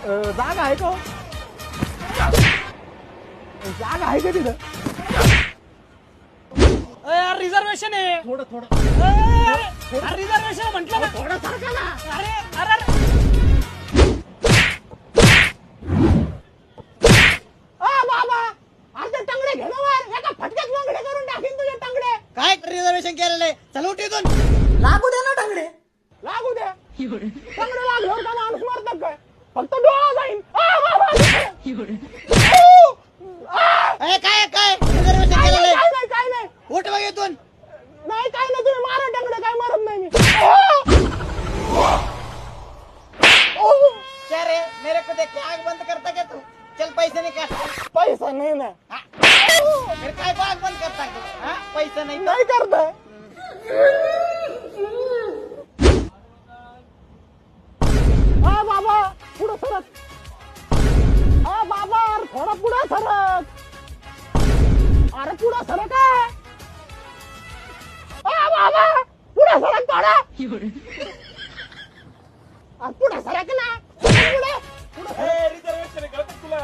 जागा आहे का? जागा आहे का तिथं? यार रिझर्वेशन आहे. थोडं थोडं रिझर्वेशन म्हटलं ना. थोडं सारखं ना. अरे अरे बाबा अर्धे टंगडे घे ना वर. एका फटक्यात लंगडे करून टाकीन तुझे टंगडे. काय रिझर्वेशन केलेलं आहे? चला उठ इथून. लागू दे ना टंगडे. लागू दे. टंगडे लागल्यावर का माणूस मरतात काय? फक्त डोळा जाईन. काय काय रिझर्वेशन काय केलेलं नाही, आहे? काय नाही, काय नाही. उठ बघ इथून. नाही काय नाही, तुम्ही मारा टंगडे, काय मरत नाही मी. क्या रे मेरे को देख के आग बंद करता क्या तू? चल पैसे निकाल. पैसा नाही ना. फिर काय को आग बंद करता है? हाँ? पैसा नहीं तो? नाही करताय. बाबा पुढं सरक. बाबा अरे थोडा पुढं सरक. अरे पुढं सरक आहे. बाबा पुढं सरक थोडा. अरे पुढं सरक ना. पुढे रिझर्वेशन आहे का तुला?